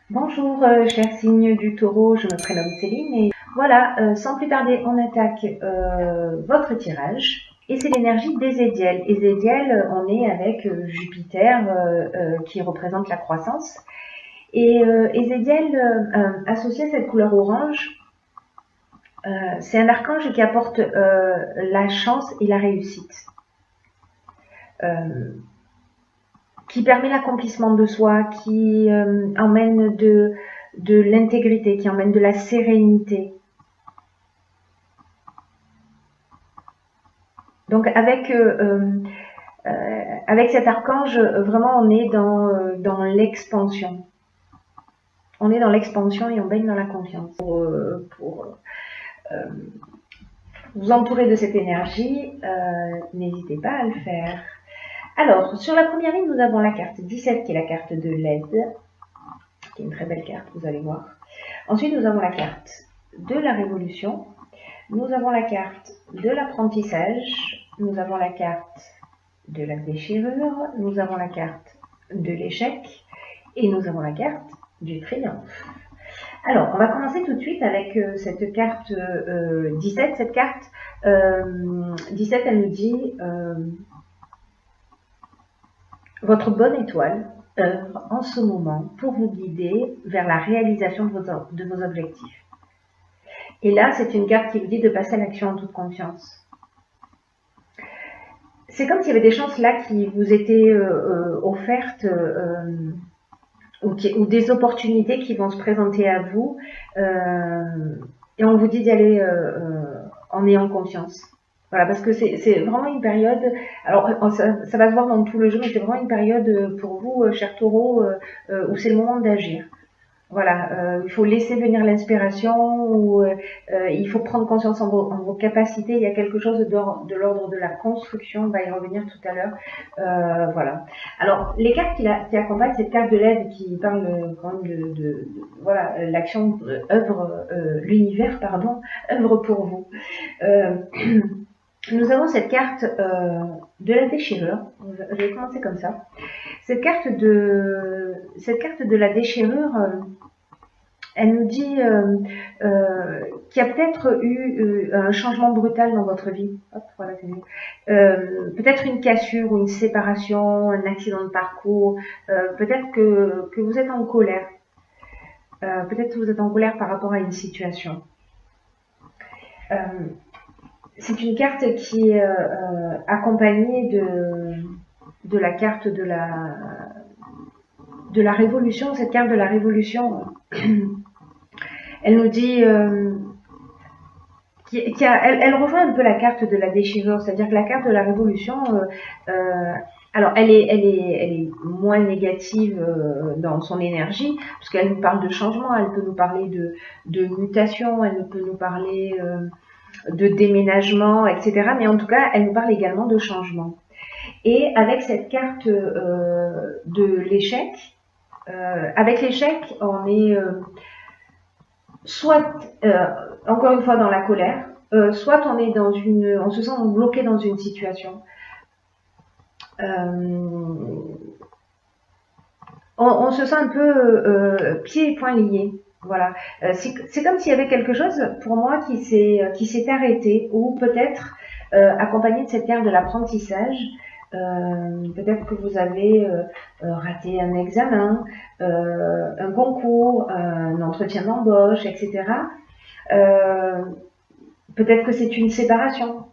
Bonjour, cher signe du taureau, je me prénomme Céline et voilà, sans plus tarder, on attaque votre tirage et c'est l'énergie d'Ézédiel. Ézédiel, on est avec Jupiter qui représente la croissance et Ézédiel, associé à cette couleur orange, c'est un archange qui apporte la chance et la réussite. Qui permet l'accomplissement de soi, qui emmène de l'intégrité, qui emmène de la sérénité. Donc avec cet archange, vraiment on est dans l'expansion. On est dans l'expansion et on baigne dans la confiance. Pour vous entourer de cette énergie, n'hésitez pas à le faire. Alors, sur la première ligne, nous avons la carte 17 qui est la carte de l'aide, qui est une très belle carte, vous allez voir. Ensuite, nous avons la carte de la révolution, nous avons la carte de l'apprentissage, nous avons la carte de la déchirure, nous avons la carte de l'échec et nous avons la carte du triomphe. Alors, on va commencer tout de suite avec cette carte 17. Cette carte 17, elle nous dit votre bonne étoile œuvre en ce moment pour vous guider vers la réalisation de vos objectifs. Et là, c'est une carte qui vous dit de passer à l'action en toute confiance. C'est comme s'il y avait des chances là qui vous étaient offertes ou des opportunités qui vont se présenter à vous et on vous dit d'y aller en ayant confiance. Voilà, parce que c'est vraiment une période, alors ça va se voir dans tout le jeu, mais c'est vraiment une période pour vous, chers taureaux, où c'est le moment d'agir. Voilà, il faut laisser venir l'inspiration, ou il faut prendre conscience en vos capacités. Il y a quelque chose de l'ordre de la construction, on va y revenir tout à l'heure. Voilà. Alors, les cartes qui accompagnent cette carte de l'aide qui parle quand même voilà, l'action œuvre, l'univers, pardon, œuvre pour vous. Nous avons cette carte de la déchirure. Je vais commencer comme ça. Cette carte de la déchirure, elle nous dit qu'il y a peut-être eu un changement brutal dans votre vie. Hop, voilà, c'est mieux. Peut-être une cassure ou une séparation, un accident de parcours. Peut-être que vous êtes en colère. Peut-être que vous êtes en colère par rapport à une situation. C'est une carte qui est accompagnée de la carte de la révolution. Cette carte de la révolution, elle nous dit elle rejoint un peu la carte de la déchirure, c'est-à-dire que la carte de la révolution, alors elle est moins négative dans son énergie, parce qu'elle nous parle de changement, elle peut nous parler de mutation, elle peut nous parler de déménagement, etc. Mais en tout cas, elle nous parle également de changement. Et avec cette carte de l'échec, avec l'échec, on est soit, encore une fois, dans la colère, soit on est on se sent bloqué dans une situation. On se sent un peu pieds et poings liés. Voilà, c'est comme s'il y avait quelque chose pour moi qui s'est arrêté, ou peut-être accompagné de cette carte de l'apprentissage. Peut-être que vous avez raté un examen, un concours, un entretien d'embauche, etc. Peut-être que c'est une séparation.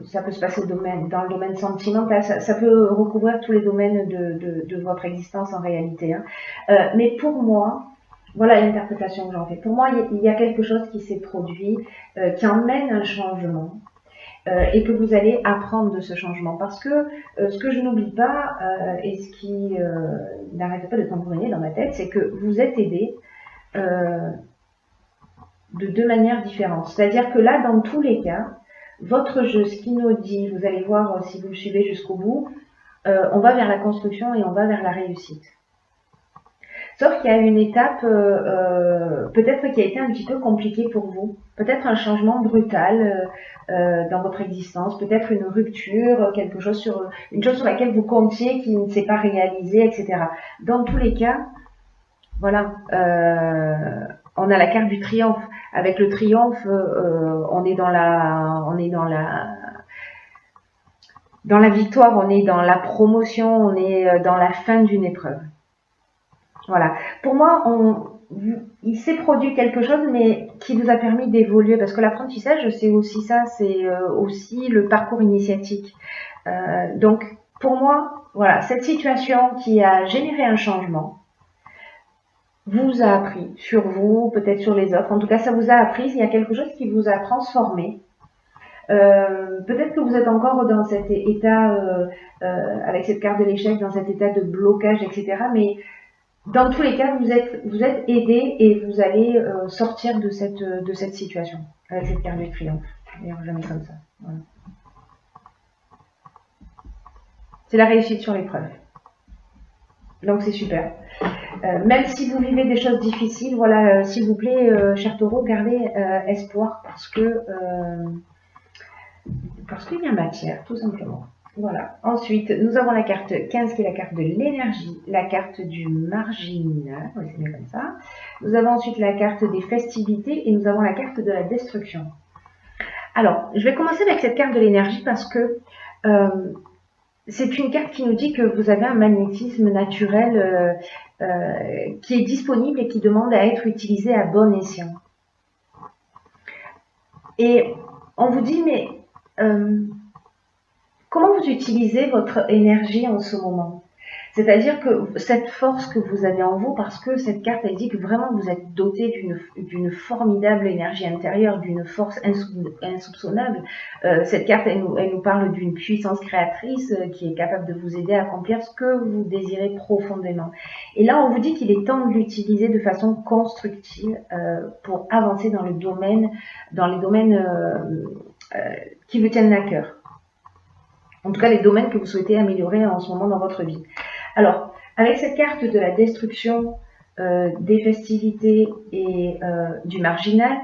Ça peut se passer dans le domaine sentimental, ça peut recouvrir tous les domaines de votre existence en réalité. Hein. Mais pour moi, voilà l'interprétation que j'en fais. Pour moi, il y a quelque chose qui s'est produit, qui emmène un changement. Et que vous allez apprendre de ce changement. Parce que ce que je n'oublie pas, et ce qui n'arrête pas de tambouriner dans ma tête, c'est que vous êtes aidé de deux manières différentes. C'est-à-dire que là, dans tous les cas, votre jeu, ce qui nous dit, vous allez voir si vous le suivez jusqu'au bout, on va vers la construction et on va vers la réussite. Sauf qu'il y a une étape peut-être qui a été un petit peu compliquée pour vous. Peut-être un changement brutal dans votre existence, peut-être une rupture, une chose sur laquelle vous comptiez qui ne s'est pas réalisée, etc. Dans tous les cas, Voilà. On a la carte du triomphe. Avec le triomphe, on est dans la victoire, on est dans la promotion, on est dans la fin d'une épreuve. Voilà. Pour moi, il s'est produit quelque chose, mais qui vous a permis d'évoluer, parce que l'apprentissage, c'est aussi ça, c'est aussi le parcours initiatique. Donc, pour moi, voilà, cette situation qui a généré un changement, vous a appris sur vous, peut-être sur les autres. En tout cas, ça vous a appris. Il y a quelque chose qui vous a transformé. Peut-être que vous êtes encore dans cet état, avec cette carte de l'échec, dans cet état de blocage, etc. Mais dans tous les cas, vous êtes aidé et vous allez sortir de cette situation avec cette carte du triomphe. D'ailleurs, je la mets comme ça. Voilà. C'est la réussite sur l'épreuve. Donc c'est super. Même si vous vivez des choses difficiles, voilà, s'il vous plaît, cher taureau, gardez espoir parce qu'il y a matière, tout simplement. Voilà. Ensuite, nous avons la carte 15 qui est la carte de l'énergie, la carte du marginal, on va se mettre comme ça. Nous avons ensuite la carte des festivités et nous avons la carte de la destruction. Alors, je vais commencer avec cette carte de l'énergie parce que c'est une carte qui nous dit que vous avez un magnétisme naturel qui est disponible et qui demande à être utilisé à bon escient. Et on vous dit, mais comment vous utilisez votre énergie en ce moment? C'est-à-dire que cette force que vous avez en vous, parce que cette carte, elle dit que vraiment vous êtes doté d'une formidable énergie intérieure, d'une force insoupçonnable. Cette carte, elle nous parle d'une puissance créatrice qui est capable de vous aider à accomplir ce que vous désirez profondément. Et là, on vous dit qu'il est temps de l'utiliser de façon constructive pour avancer dans les domaines qui vous tiennent à cœur. En tout cas, les domaines que vous souhaitez améliorer en ce moment dans votre vie. Alors, avec cette carte de la destruction, des festivités et du marginal,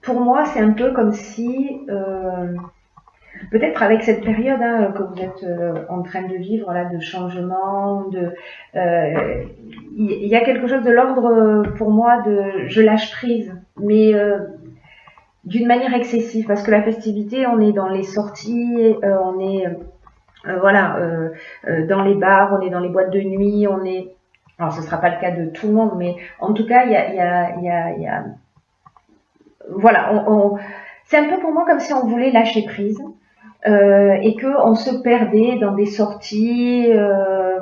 pour moi, c'est un peu comme si, peut-être avec cette période que vous êtes en train de vivre, là, de changement, il y a quelque chose de l'ordre, pour moi, de je lâche prise, mais d'une manière excessive, parce que la festivité, on est dans les sorties, on est dans les bars, on est dans les boîtes de nuit, on est... Alors, ce ne sera pas le cas de tout le monde, mais en tout cas, il y a... Voilà, c'est un peu pour moi comme si on voulait lâcher prise et qu'on se perdait dans des sorties,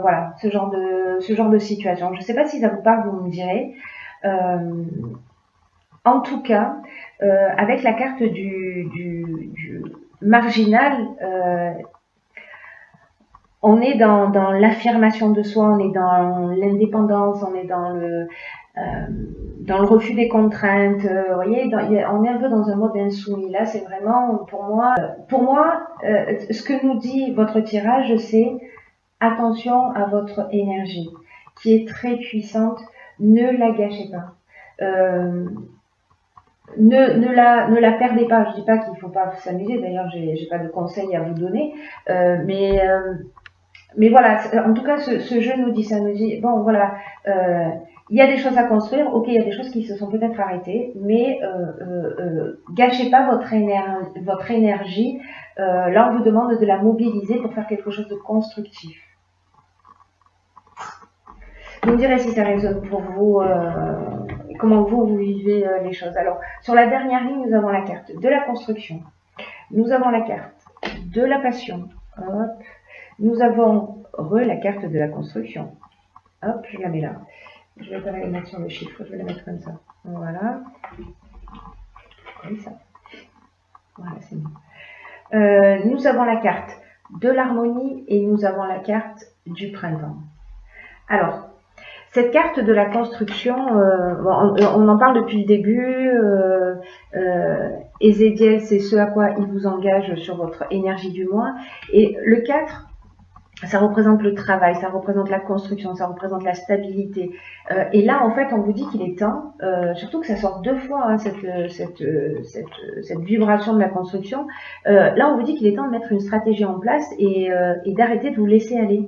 voilà, ce genre de situation. Je ne sais pas si ça vous parle, vous me direz. En tout cas, avec la carte du marginal, on est dans l'affirmation de soi, on est dans l'indépendance, on est dans le refus des contraintes. Vous voyez, on est un peu dans un mode insoumis. Là, c'est vraiment, pour moi, ce que nous dit votre tirage, c'est attention à votre énergie, qui est très puissante. Ne la gâchez pas. Ne la perdez pas. Je dis pas qu'il faut pas s'amuser. D'ailleurs, j'ai pas de conseils à vous donner, mais voilà, en tout cas, ce jeu nous dit ça, nous dit, bon, voilà, il y a des choses à construire, ok, il y a des choses qui se sont peut-être arrêtées, mais gâchez pas votre énergie. Là, on vous demande de la mobiliser pour faire quelque chose de constructif. Vous me direz si ça résonne pour vous, comment vous vivez les choses. Alors, sur la dernière ligne, nous avons la carte de la construction, nous avons la carte de la passion, hop. Nous avons la carte de la construction. Hop, je la mets là. Je vais pas la mettre sur le chiffre, je vais la mettre comme ça. Voilà. Comme ça. Voilà, c'est bon. Nous avons la carte de l'harmonie et nous avons la carte du printemps. Alors, cette carte de la construction, on en parle depuis le début. Ézéchiel, c'est ce à quoi il vous engage sur votre énergie du mois. Et le 4, ça représente le travail, ça représente la construction, ça représente la stabilité. Et là, en fait, on vous dit qu'il est temps, surtout que ça sort 2 fois, hein, cette vibration de la construction. Là, on vous dit qu'il est temps de mettre une stratégie en place et d'arrêter de vous laisser aller.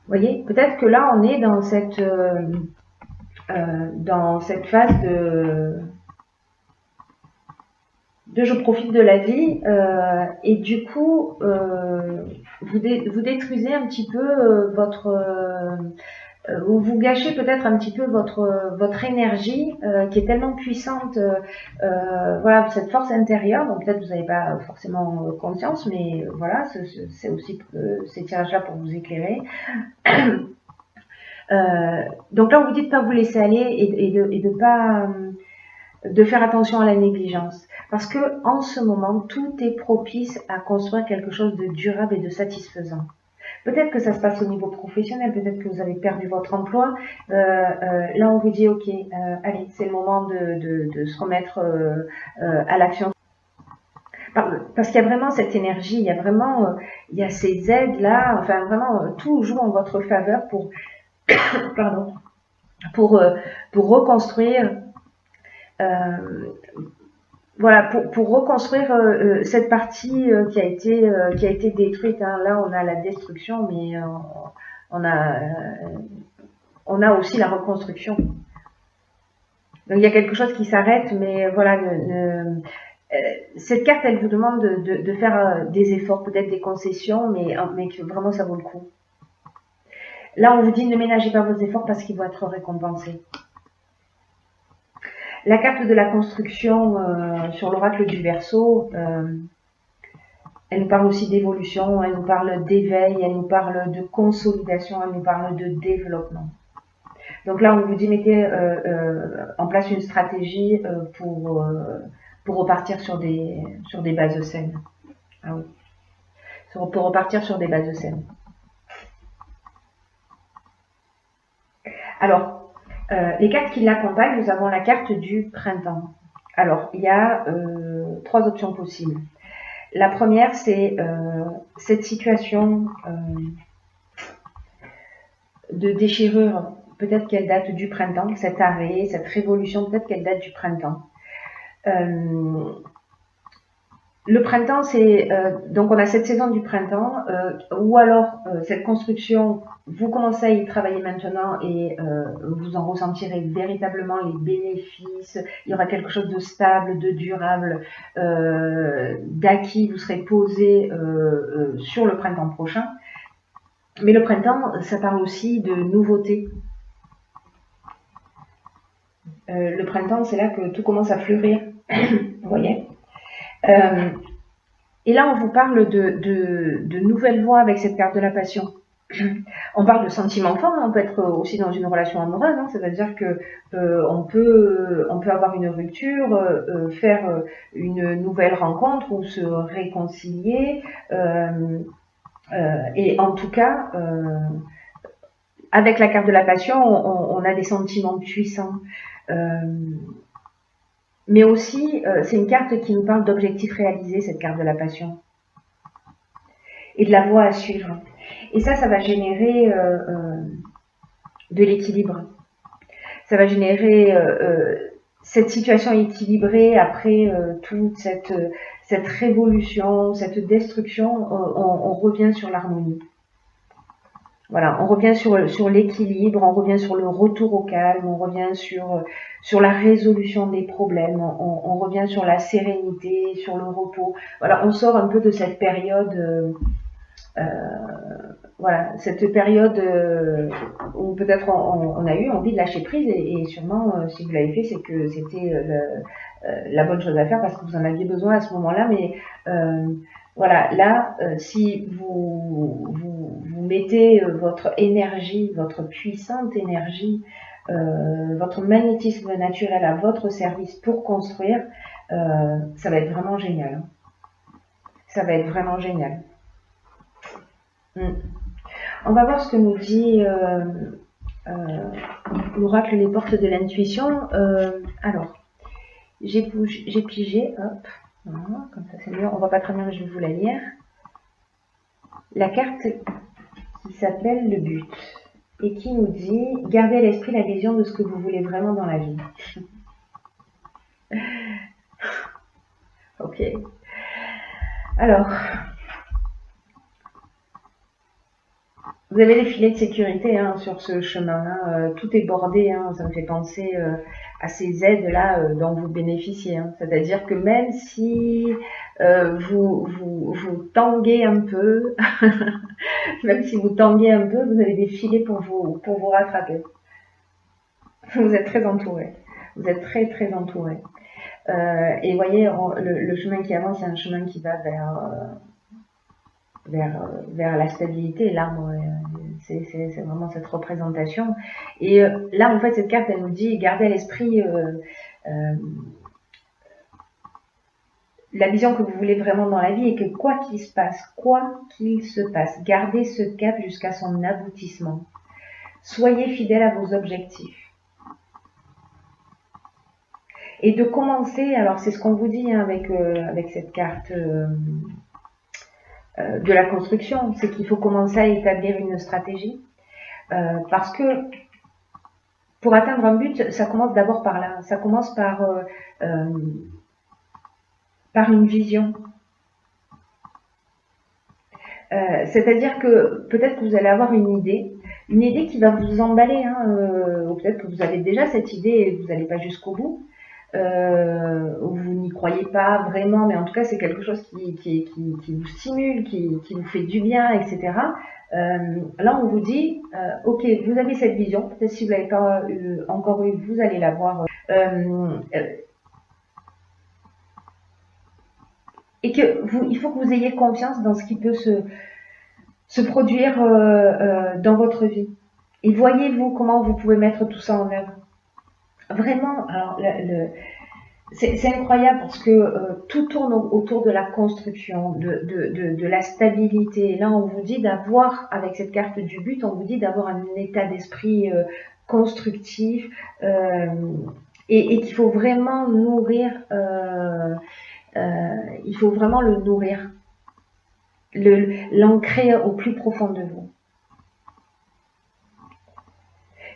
voyez, peut-être que là, on est dans cette phase de je profite de la vie et du coup, vous détruisez un petit peu ou vous gâchez peut-être un petit peu votre énergie qui est tellement puissante, voilà, cette force intérieure. Donc peut-être vous n'avez pas forcément conscience, mais voilà, c'est aussi ces tirages-là pour vous éclairer. Donc là, on vous dit de pas vous laisser aller et de pas de faire attention à la négligence, parce que en ce moment, tout est propice à construire quelque chose de durable et de satisfaisant. Peut-être que ça se passe au niveau professionnel, peut-être que vous avez perdu votre emploi. Là, on vous dit, ok, allez, c'est le moment de se remettre à l'action. Parce qu'il y a vraiment cette énergie, il y a vraiment, il y a ces aides-là, enfin vraiment, tout joue en votre faveur pardon, pour, pour reconstruire voilà, pour reconstruire cette partie qui a été détruite. Hein. Là, on a la destruction, mais on a on a aussi la reconstruction. Donc il y a quelque chose qui s'arrête, mais voilà, cette carte, elle vous demande de faire des efforts, peut-être des concessions, mais que vraiment ça vaut le coup. Là, on vous dit ne ménagez pas vos efforts parce qu'ils vont être récompensés. La carte de la construction sur l'oracle du Verseau, elle nous parle aussi d'évolution, elle nous parle d'éveil, elle nous parle de consolidation, elle nous parle de développement. Donc là, on vous dit mettez en place une stratégie pour repartir sur des bases saines. Ah oui. Pour repartir sur des bases saines. Alors, les cartes qui l'accompagnent, nous avons la carte du printemps. Alors, il y a 3 options possibles. La première, c'est cette situation de déchirure, peut-être qu'elle date du printemps, cet arrêt, cette révolution, peut-être qu'elle date du printemps. Le printemps, c'est donc on a cette saison du printemps, ou alors cette construction, vous commencez à y travailler maintenant et vous en ressentirez véritablement les bénéfices. Il y aura quelque chose de stable, de durable, d'acquis. Vous serez posé sur le printemps prochain. Mais le printemps, ça parle aussi de nouveautés. Le printemps, c'est là que tout commence à fleurir. Vous voyez et là, on vous parle de nouvelles voies avec cette carte de la passion. On parle de sentiments forts, on peut être aussi dans une relation amoureuse, hein, ça veut dire que on peut avoir une rupture, faire une nouvelle rencontre ou se réconcilier. Et en tout cas, avec la carte de la passion, on a des sentiments puissants. Mais aussi, c'est une carte qui nous parle d'objectifs réalisés, cette carte de la passion. Et de la voie à suivre. Et ça va générer de l'équilibre. Ça va générer cette situation équilibrée après toute cette révolution, cette destruction. On revient sur l'harmonie. Voilà, on revient sur l'équilibre, on revient sur le retour au calme, on revient sur la résolution des problèmes, on revient sur la sérénité, sur le repos. Voilà, on sort un peu de cette période, voilà, cette période où peut-être on a eu envie de lâcher prise et sûrement, si vous l'avez fait, c'est que c'était la bonne chose à faire parce que vous en aviez besoin à ce moment-là, mais voilà, là, si vous mettez votre énergie, votre puissante énergie, votre magnétisme naturel à votre service pour construire, ça va être vraiment génial. Ça va être vraiment génial. On va voir ce que nous dit l'oracle Les Portes de l'Intuition. Alors, j'ai pigé, hop. Voilà, comme ça c'est mieux, on voit pas très bien mais je vais vous la lire. La carte qui s'appelle le but et qui nous dit gardez à l'esprit la vision de ce que vous voulez vraiment dans la vie. Ok. Alors, Vous avez les filets de sécurité hein, sur ce chemin. Hein. Tout est bordé. Hein. Ça me fait penser à ces aides-là dont vous bénéficiez. Hein. C'est-à-dire que même si vous tanguez un peu, même si vous tanguez un peu, vous avez des filets pour vous rattraper. Vous êtes très entouré. Vous êtes très très entouré. Et vous voyez, le chemin qui avance, c'est un chemin qui va vers la stabilité. L'arbre, c'est vraiment cette représentation. Et là, en fait, cette carte, elle nous dit, gardez à l'esprit la vision que vous voulez vraiment dans la vie et que quoi qu'il se passe, gardez ce cap jusqu'à son aboutissement. Soyez fidèle à vos objectifs. Et de commencer, alors c'est ce qu'on vous dit hein, avec cette carte de la construction, c'est qu'il faut commencer à établir une stratégie. Parce que pour atteindre un but, ça commence d'abord par là. Ça commence par une vision. C'est-à-dire que peut-être que vous allez avoir une idée qui va vous emballer, hein, ou peut-être que vous avez déjà cette idée et vous n'allez pas jusqu'au bout, vous n'y croyez pas vraiment, mais en tout cas c'est quelque chose qui vous stimule, qui vous fait du bien, etc. Là on vous dit, ok, vous avez cette vision, peut-être si vous ne l'avez pas encore eu, vous allez la voir. Et il faut que vous ayez confiance dans ce qui peut se produire dans votre vie. Et voyez-vous comment vous pouvez mettre tout ça en œuvre. Vraiment, alors c'est incroyable parce que tout tourne autour de la construction, de la stabilité. Et là, on vous dit d'avoir, avec cette carte du but, on vous dit d'avoir un état d'esprit constructif et qu'il faut vraiment nourrir, il faut vraiment le nourrir, l'ancrer au plus profond de vous.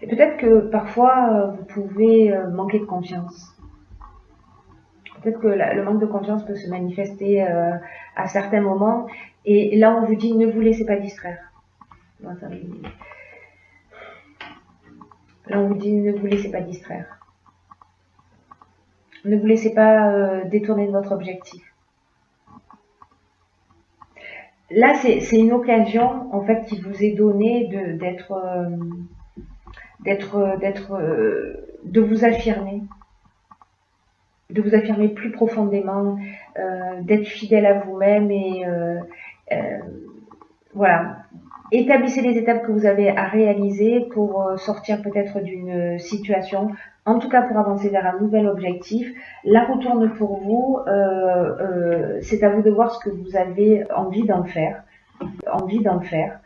Et peut-être que parfois, vous pouvez manquer de confiance. Peut-être que le manque de confiance peut se manifester à certains moments. Et là, on vous dit, ne vous laissez pas distraire. Là, on vous dit, ne vous laissez pas distraire. Ne vous laissez pas détourner de votre objectif. Là, c'est une occasion, en fait, qui vous est donnée de vous affirmer. De vous affirmer plus profondément, d'être fidèle à vous-même et voilà. Établissez les étapes que vous avez à réaliser pour sortir peut-être d'une situation, en tout cas pour avancer vers un nouvel objectif. La roue tourne pour vous, c'est à vous de voir ce que vous avez envie d'en faire, envie d'en faire.